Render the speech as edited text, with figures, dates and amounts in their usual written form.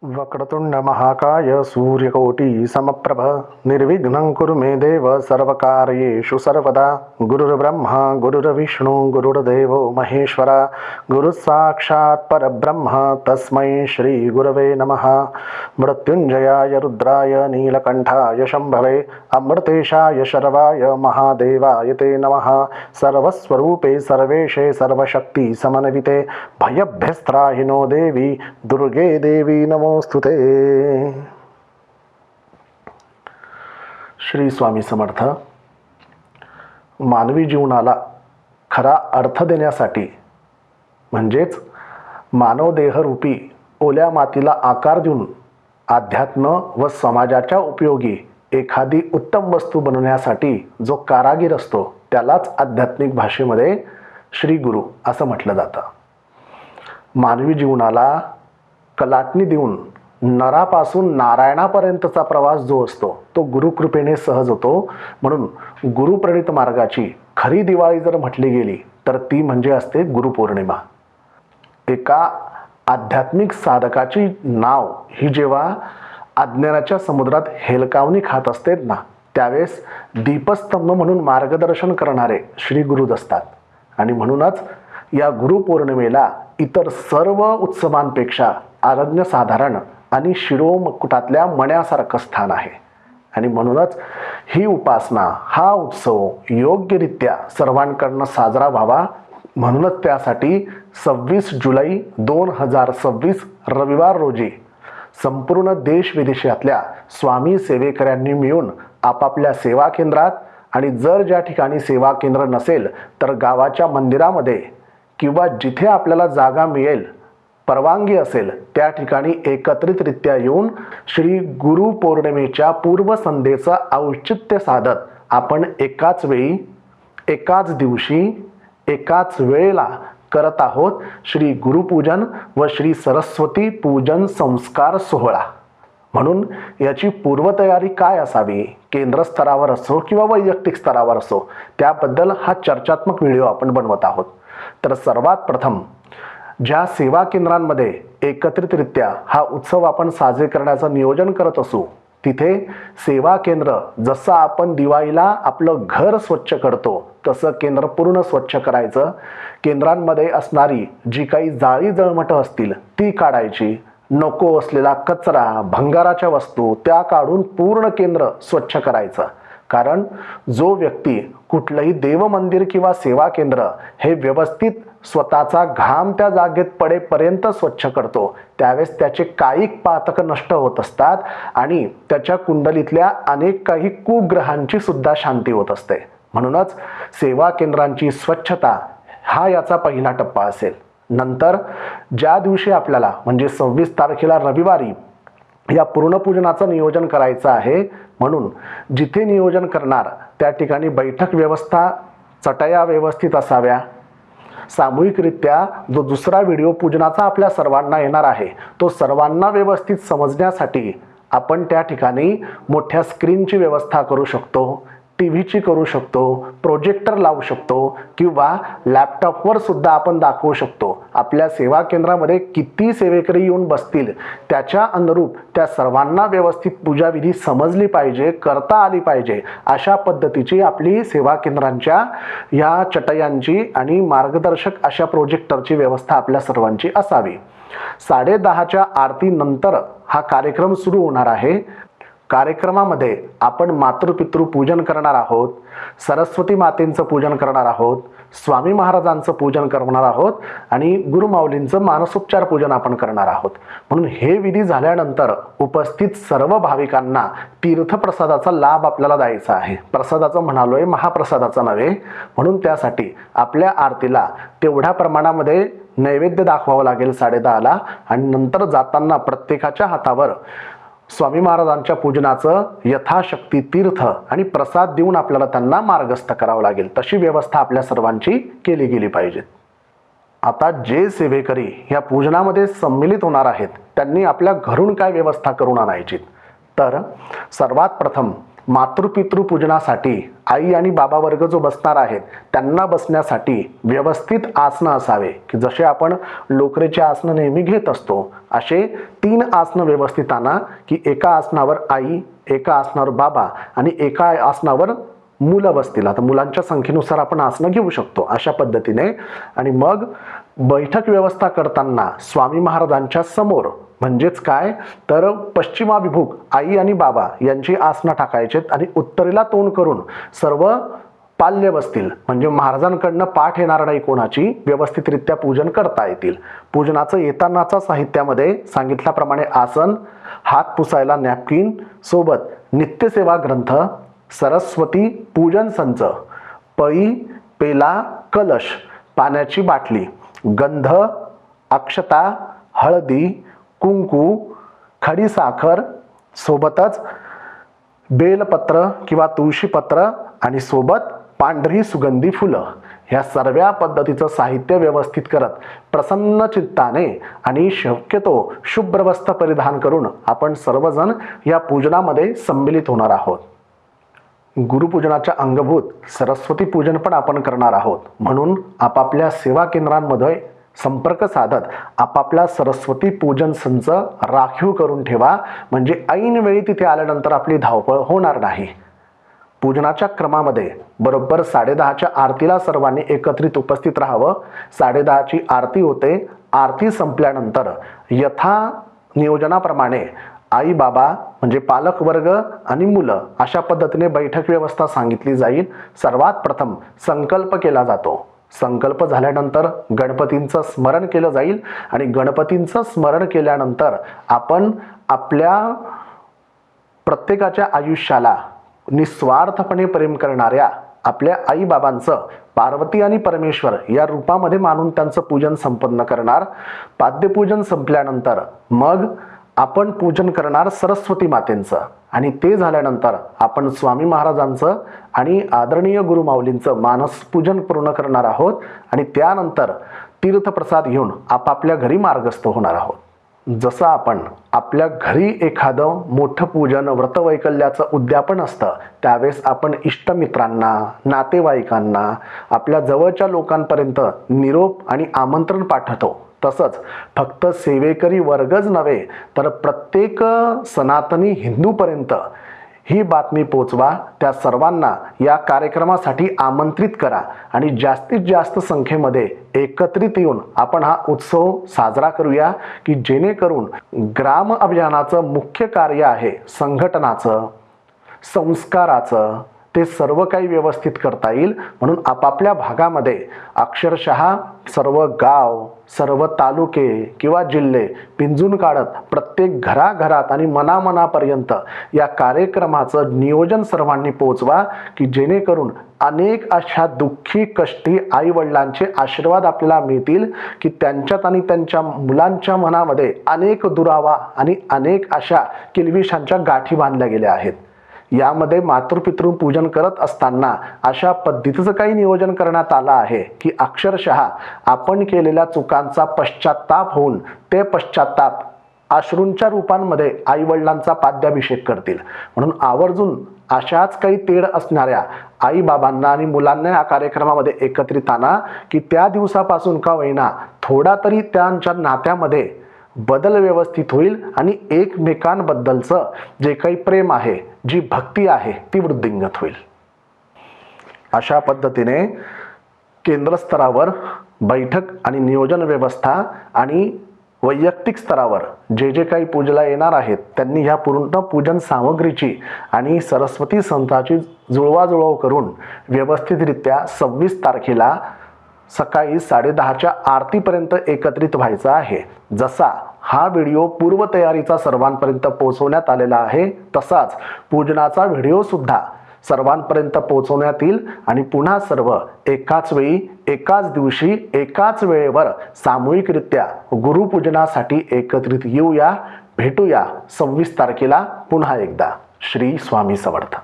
वक्रतुंड महाकाय सूर्यकोटि समप्रभ निर्विघ्नं कुरु मे देव सर्वकार्येषु सर्वदा गुरुर्ब्रह्मा गुरुर्विष्णु गुरुर्देवो महेश्वरा गुरुसाक्षात् परब्रह्म तस्मै श्री गुरवे नमः। मृत्युंजयाय रुद्राय नीलकंठाय शंभवे अमृतेशाय शर्वाय महादेवाय ते नमः। सर्वस्वरूपे सर्वेशे सर्वशक्ति समन्विते भयभ्यस्त्राहिनो देवी दुर्गे देवी नमोस्तुते। श्री स्वामी समर्थ। मानवी जीवनाला खरा अर्थ देण्यासाठी म्हणजेच मानव देहरूपी ओल्या मातीला आकार देऊन अध्यात्म व समाजाच्या उपयोगी एखादी उत्तम वस्तू बनवण्यासाठी जो कारागीर असतो त्यालाच आध्यात्मिक भाषेमध्ये श्री गुरु असं म्हटलं जातं। मानवी जीवनाला कलाटणी देऊन नरापासून नारायणापर्यंतचा प्रवास जो असतो तो गुरुकृपेने सहज होतो। म्हणून गुरुप्रणित मार्गाची खरी दिवाळी जर म्हटली गेली तर ती म्हणजे असते गुरुपौर्णिमा। एका आध्यात्मिक साधकाची नाव ही जेव्हा अज्ञानाच्या समुद्रात हेलकावणी खात असते ना त्यावेळेस दीपस्तंभ म्हणून मार्गदर्शन करणारे श्री गुरुच असतात। आणि म्हणूनच या गुरुपौर्णिमेला इतर सर्व उत्सवांपेक्षा अनन्यसाधारण आणि शिरोमुकुटातल्या मण्यासारखं स्थान आहे। आणि म्हणूनच ही उपासना हा उत्सव योग्यरित्या सर्वांकडून साजरा व्हावा म्हणूनच त्यासाठी 26 जुलै 2026 रविवार रोजी संपूर्ण देश विदेशातल्या स्वामी सेवेकऱ्यांनी मिळून आपापल्या सेवा केंद्रात आणि जर ज्या ठिकाणी सेवा केंद्र नसेल तर गावाच्या मंदिरामध्ये किंवा जिथे आपल्याला जागा मिळेल परवानगी असेल त्या ठिकाणी एकत्रितरित्या येऊन श्री गुरु पौर्णिमेच्या पूर्वसंध्येचं औचित्य साधत आपण एकाच वेळी एकाच दिवशी एकाच वेळेला करत आहोत श्री गुरुपूजन व श्री सरस्वती पूजन संस्कार सोहळा। म्हणून याची पूर्वतयारी काय असावी केंद्र स्तरावर असो किंवा वैयक्तिक स्तरावर असो त्याबद्दल हा चर्चात्मक व्हिडिओ आपण बनवत आहोत। तर सर्वात प्रथम ज्या सेवा केंद्रांमध्ये एकत्रितरित्या हा उत्सव आपण साजरे करण्याचं नियोजन करत असू तिथे सेवा केंद्र जसं आपण दिवाळीला आपलं घर स्वच्छ करतो तसं केंद्र पूर्ण स्वच्छ करायचं। केंद्रांमध्ये असणारी जी काही जाळी जळमटं असतील ती काढायची, नको असलेला कचरा भंगाराच्या वस्तू त्या काढून पूर्ण केंद्र स्वच्छ करायचं। कारण जो व्यक्ती कुठलंही देवमंदिर किंवा सेवा केंद्र हे व्यवस्थित स्वतःचा घाम त्या जागेत पडेपर्यंत स्वच्छ करतो त्यावेळेस त्याचे कायिक पातक नष्ट होत असतात आणि त्याच्या कुंडलीतल्या अनेक काही कुग्रहांची सुद्धा शांती होत असते। म्हणूनच सेवा केंद्रांची स्वच्छता हा याचा पहिला टप्पा असेल। नंतर ज्या दिवशी आपल्याला म्हणजे 26 तारखेला रविवारी या पूर्णपूजनाचं नियोजन करायचं आहे म्हणून जिथे नियोजन करणार त्या ठिकाणी बैठक व्यवस्था चटया व्यवस्थित असाव्या। सामूहिकरित्या जो दुसरा व्हिडिओ पूजनाचा आपल्या सर्वांना येणार आहे तो सर्वांना व्यवस्थित समजण्यासाठी आपण त्या ठिकाणी मोठ्या स्क्रीनची व्यवस्था करू शकतो, टीव्हीची करू शकतो, प्रोजेक्टर लावू शकतो किंवा लॅपटॉपवर सुद्धा आपण दाखवू शकतो। आपल्या सेवा केंद्रामध्ये किती सेवेकरी येऊन बसतील त्याच्या अनुरूप त्या सर्वांना व्यवस्थित पूजाविधी समजली पाहिजे, करता आली पाहिजे अशा पद्धतीची आपली सेवा केंद्रांच्या या चटयांची आणि मार्गदर्शक अशा प्रोजेक्टरची व्यवस्था आपल्या सर्वांची असावी। 10:30च्या आरतीनंतर हा कार्यक्रम सुरू होणार आहे। कार्यक्रमामध्ये आपण मातृपितृ पूजन करणार आहोत, सरस्वती मातेंचं पूजन करणार आहोत, स्वामी महाराजांचं पूजन करणार आहोत आणि गुरुमाऊलींचं मानसोपचार पूजन आपण करणार आहोत। म्हणून हे विधी झाल्यानंतर उपस्थित सर्व भाविकांना तीर्थप्रसादाचा लाभ आपल्याला द्यायचा आहे। प्रसादाचं म्हणालोय महाप्रसादाचा नव्हे। म्हणून त्यासाठी आपल्या आरतीला तेवढ्या प्रमाणामध्ये नैवेद्य दाखवावं लागेल 10:30ला आणि नंतर जाताना प्रत्येकाच्या हातावर स्वामी महाराजांच्या पूजनाचं यथाशक्ती तीर्थ आणि प्रसाद देऊन आपल्याला त्यांना मार्गस्थ करावं लागेल। तशी व्यवस्था आपल्या सर्वांची केली गेली पाहिजे। आता जे सेवेकरी या पूजनामध्ये सम्मिलित होणार आहेत त्यांनी आपल्या घरून काय व्यवस्था करून आणायची तर सर्वात प्रथम मातृपितृ पूजनासाठी आई आणि बाबा वर्ग जो बसणार आहेत त्यांना बसण्यासाठी व्यवस्थित आसनं असावे, की जसे आपण लोकरेचे आसनं नेहमी घेत असतो असे 3 आसनं व्यवस्थित आणा, की एका आसनावर आई, एका आसनावर बाबा आणि एका आसनावर मुलं बसतील. आता मुलांच्या संख्येनुसार आपण आसनं घेऊ शकतो अशा पद्धतीने. आणि मग बैठक व्यवस्था करताना स्वामी महाराजांच्या समोर म्हणजेच काय तर पश्चिमाभिमुख आई आणि बाबा यांची आसनं टाकायचेत आणि उत्तरेला तोंड करून सर्व पाल्य बसतील, म्हणजे महाराजांकडनं पाठ येणार नाही कोणाची, व्यवस्थितरित्या पूजन करता येतील. पूजनाचं येतानाच्या साहित्यामध्ये सांगितल्याप्रमाणे आसन, हात पुसायला नॅपकिन, सोबत नित्यसेवा ग्रंथ, सरस्वती पूजन संच, पळी, पेला, कलश, पाण्याची बाटली, गंध, अक्षता, हळदी, कुंकू, खडी साखर, सोबतच बेलपत्र किंवा तुळशीपत्र आणि सोबत पांढरी सुगंधी फुलं. ह्या सर्व पद्धतीचं साहित्य व्यवस्थित करत प्रसन्न चित्ताने आणि शक्यतो शुभ्र वस्त्र परिधान करून आपण सर्वजण या पूजनामध्ये सम्मिलित होणार आहोत. गुरुपूजनाच्या अंगभूत सरस्वती पूजन पण आपण करणार आहोत. म्हणून आपापल्या सेवा केंद्रांमध्ये संपर्क साधत आपापला सरस्वती पूजन संच राखीव करून ठेवा, म्हणजे ऐन वेळी तिथे आल्यानंतर आपली धावपळ होणार नाही. पूजनाच्या क्रमामध्ये बरोबर 10:30च्या आरतीला सर्वांनी एकत्रित उपस्थित राहावं. 10:30ची आरती होते. आरती संपल्यानंतर यथा नियोजनाप्रमाणे आई बाबा म्हणजे पालक वर्ग आणि मुलं अशा पद्धतीने बैठक व्यवस्था सांगितली जाईल. सर्वात प्रथम संकल्प केला जातो. संकल्प झाल्यानंतर गणपतींचं स्मरण केलं जाईल आणि गणपतींचं स्मरण केल्यानंतर आपण आपल्या प्रत्येकाच्या आयुष्याला निस्वार्थपणे प्रेम करणाऱ्या आपल्या आई बाबांचं पार्वती आणि परमेश्वर या रूपामध्ये मानून त्यांचं पूजन संपन्न करणार. पाद्यपूजन संपल्यानंतर मग आपण पूजन करणार सरस्वती मातेंचं आणि ते झाल्यानंतर आपण स्वामी महाराजांचं आणि आदरणीय गुरुमाऊलींचं मानस पूजन पूर्ण करणार आहोत आणि त्यानंतर तीर्थप्रसाद घेऊन आपापल्या घरी मार्गस्थ होणार आहोत. जसं आपण आपल्या घरी एखादं मोठं पूजन व्रतवैकल्याचं उद्यापन असतं त्यावेळेस आपण इष्टमित्रांना, नातेवाईकांना, आपल्या जवळच्या लोकांपर्यंत निरोप आणि आमंत्रण पाठवतो, तसंच फक्त सेवेकरी वर्गच नव्हे तर प्रत्येक सनातनी हिंदूपर्यंत ही बातमी पोचवा. त्या सर्वांना या कार्यक्रमासाठी आमंत्रित करा आणि जास्तीत जास्त संख्येमध्ये एकत्रित येऊन आपण हा उत्सव साजरा करूया, की जेणेकरून ग्राम अभियानाचं मुख्य कार्य आहे संघटनाचं, संस्काराचं, ते सर्व काही व्यवस्थित करता येईल. म्हणून आपापल्या भागामध्ये अक्षरशः सर्व गाव, सर्व तालुके किंवा जिल्हे पिंजून काढत प्रत्येक घराघरात आणि मनामनापर्यंत या कार्यक्रमाचं नियोजन सर्वांनी पोचवा, की जेणेकरून अनेक अशा दुःखी कष्टी आई वडिलांचे आशीर्वाद आपल्याला मिळतील, की त्यांच्यात आणि त्यांच्या मुलांच्या मनामध्ये अनेक दुरावा आणि अनेक अशा किलबिशांच्या गाठी बांधल्या गेल्या आहेत. यामध्ये मातृपितृ पूजन करत असताना अशा पद्धतीचं काही नियोजन करण्यात आलं आहे, की अक्षरशः आपण केलेल्या चुकांचा पश्चाताप होऊन ते पश्चाताप अश्रूंच्या रूपांमध्ये आई वडिलांचा पाद्याभिषेक करतील. म्हणून आवर्जून अशाच काही तेढ असणाऱ्या आई बाबांना आणि मुलांना या कार्यक्रमामध्ये एकत्रित आणा, की त्या दिवसापासून का होईना थोडा तरी त्यांच्या नात्यामध्ये बदल व्यवस्थित होईल आणि एकमेकांबद्दलचं जे काही प्रेम आहे, जी भक्ती आहे ती वृद्धिंगत होईल. अशा पद्धतीने केंद्र स्तरावर बैठक आणि नियोजन व्यवस्था आणि वैयक्तिक स्तरावर जे जे काही पूजेला येणार आहेत त्यांनी ह्या पूर्ण पूजन सामग्रीची आणि सरस्वती संताची जुळवाजुळव करून व्यवस्थितरित्या 26 तारखेला सकाळी 10:30च्या आरतीपर्यंत एकत्रित व्हायचा आहे. जसा हा व्हिडिओ पूर्वतयारीचा सर्वांपर्यंत पोहोचवण्यात आलेला आहे, तसाच पूजनाचा व्हिडिओ सुद्धा सर्वांपर्यंत पोहोचवण्यात येईल आणि पुन्हा सर्व एकाच वेळी, एकाच दिवशी, एकाच वेळेवर सामूहिकरित्या गुरुपूजनासाठी एकत्रित येऊया, भेटूया 26 तारखेला पुन्हा एकदा. श्री स्वामी समर्थ.